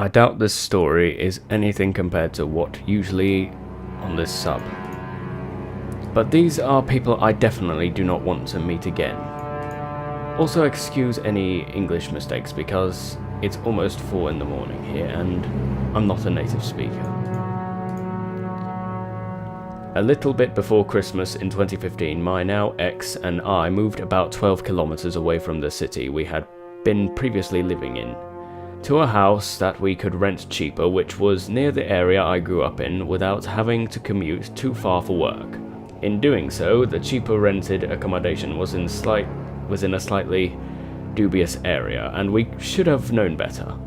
I doubt this story is anything compared to what usually on this sub. But these are people I definitely do not want to meet again. Also excuse any English mistakes because it's almost 4 in the morning here and I'm not a native speaker. A little bit before Christmas in 2015, my now ex and I moved about 12 kilometers away from the city we had been previously living in, to a house that we could rent cheaper, which was near the area I grew up in without having to commute too far for work. In doing so, the cheaper rented accommodation was in a slightly dubious area, and we should have known better.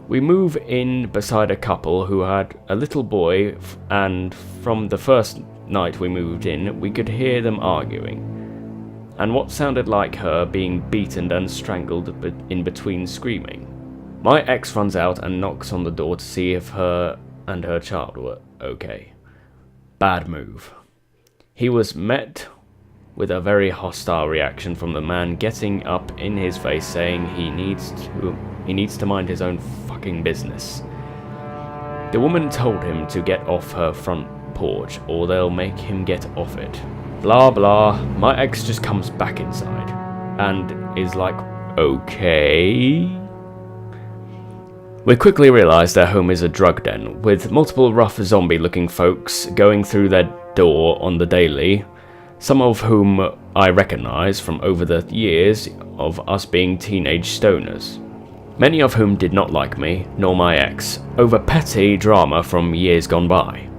We move in beside a couple who had a little boy, and from the first night we moved in, we could hear them arguing, and what sounded like her being beaten and strangled in between screaming. My ex runs out and knocks on the door to see if her and her child were okay. Bad move. He was met with a very hostile reaction from the man, getting up in his face saying he needs to mind his own fucking business. The woman told him to get off her front porch or they'll make him get off it. Blah blah. My ex just comes back inside and is like, okay. We quickly realise their home is a drug den, with multiple rough zombie-looking folks going through their door on the daily, some of whom I recognise from over the years of us being teenage stoners. Many of whom did not like me, nor my ex, over petty drama from years gone by.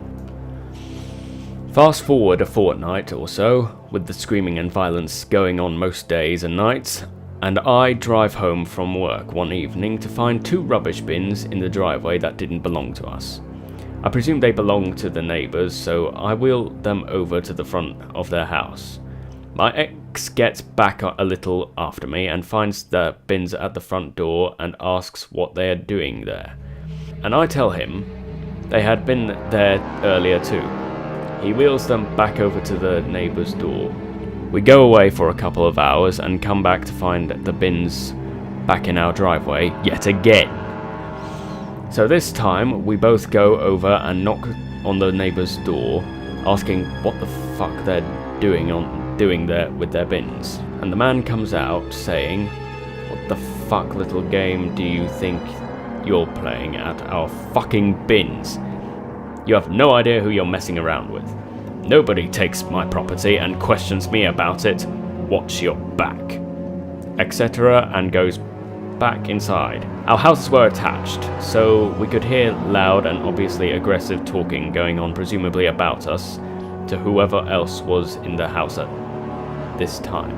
Fast forward a fortnight or so, with the screaming and violence going on most days and nights, and I drive home from work one evening to find 2 rubbish bins in the driveway that didn't belong to us. I presume they belong to the neighbours, so I wheel them over to the front of their house. My ex gets back a little after me and finds the bins at the front door and asks what they are doing there. And I tell him they had been there earlier too. He wheels them back over to the neighbour's door. We go away for a couple of hours and come back to find the bins back in our driveway yet again. So this time, we both go over and knock on the neighbour's door, asking what the fuck they're doing there with their bins. And the man comes out saying, "What the fuck little game do you think you're playing at our fucking bins? You have no idea who you're messing around with. Nobody takes my property and questions me about it. Watch your back," etc., and goes back inside. Our houses were attached, so we could hear loud and obviously aggressive talking going on, presumably about us, to whoever else was in the house at this time.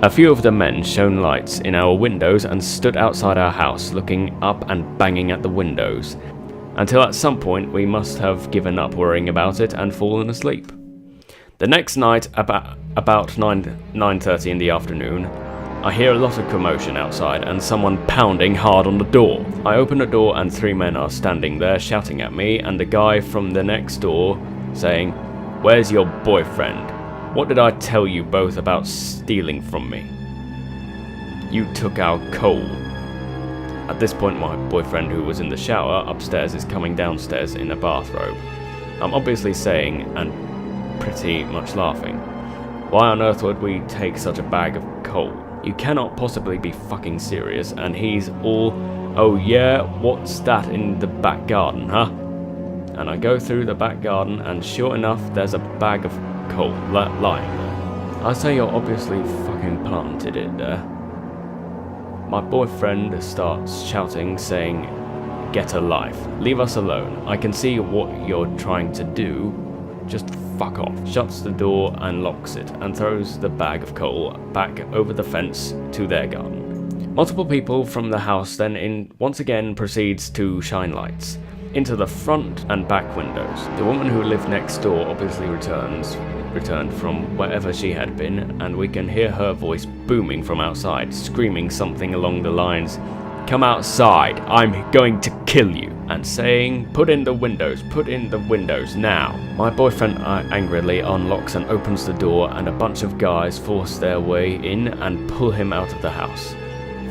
A few of the men shone lights in our windows and stood outside our house looking up and banging at the windows, until at some point we must have given up worrying about it and fallen asleep. The next night, about 9:30 in the afternoon, I hear a lot of commotion outside and someone pounding hard on the door. I open the door and 3 men are standing there shouting at me, and the guy from the next door saying, "Where's your boyfriend? What did I tell you both about stealing from me? You took our coal." At this point, my boyfriend, who was in the shower upstairs, is coming downstairs in a bathrobe. I'm obviously saying, and pretty much laughing, "Why on earth would we take such a bag of coal? You cannot possibly be fucking serious." And he's all, "Oh yeah, what's that in the back garden, huh?" And I go through the back garden, and sure enough, there's a bag of coal lying there. I say, "You're obviously fucking planted it there." My boyfriend starts shouting, saying, "Get a life. Leave us alone. I can see what you're trying to do. Just fuck off." Shuts the door and locks it, and throws the bag of coal back over the fence to their garden. Multiple people from the house then once again proceeds to shine lights into the front and back windows. The woman who lived next door obviously returned from wherever she had been, and we can hear her voice booming from outside, screaming something along the lines, "Come outside, I'm going to kill you," and saying, put in the windows now." My boyfriend angrily unlocks and opens the door, and a bunch of guys force their way in and pull him out of the house.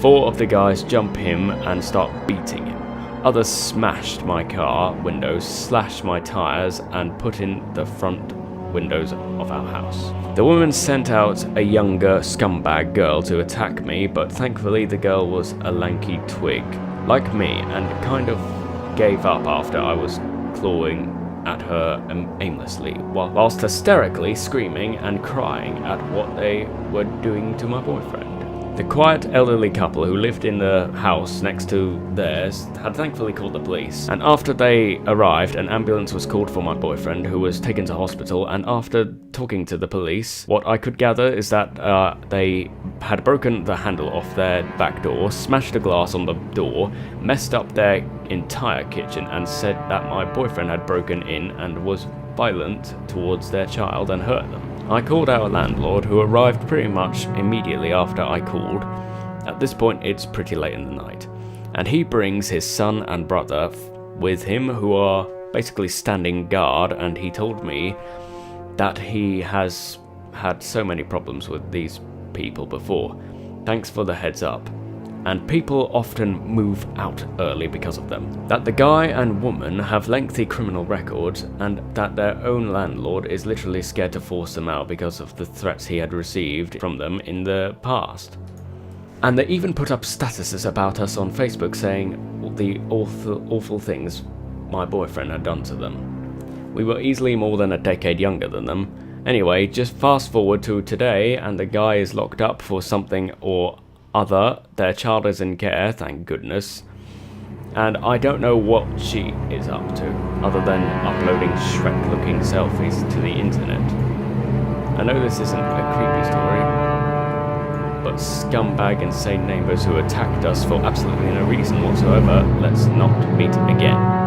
4 of the guys jump him and start beating him. Others smashed my car windows, slashed my tires, and put in the front windows of our house. The woman sent out a younger scumbag girl to attack me, but thankfully the girl was a lanky twig, like me, and kind of gave up after I was clawing at her aimlessly, whilst hysterically screaming and crying at what they were doing to my boyfriend. The quiet elderly couple who lived in the house next to theirs had thankfully called the police, and after they arrived, an ambulance was called for my boyfriend, who was taken to hospital. And after talking to the police, what I could gather is that they had broken the handle off their back door, smashed the glass on the door, messed up their entire kitchen, and said that my boyfriend had broken in and was violent towards their child and hurt them. I called our landlord, who arrived pretty much immediately after I called. At this point, it's pretty late in the night, and he brings his son and brother with him, who are basically standing guard, and he told me that he has had so many problems with these people before. Thanks for the heads up. And people often move out early because of them. That the guy and woman have lengthy criminal records, and that their own landlord is literally scared to force them out because of the threats he had received from them in the past. And they even put up statuses about us on Facebook saying the awful things my boyfriend had done to them. We were easily more than a decade younger than them. Anyway, just fast forward to today, and the guy is locked up for something or other. Their child is in care, thank goodness, and I don't know what she is up to, other than uploading Shrek-looking selfies to the internet. I know this isn't a creepy story, but scumbag insane neighbours who attacked us for absolutely no reason whatsoever, let's not meet again.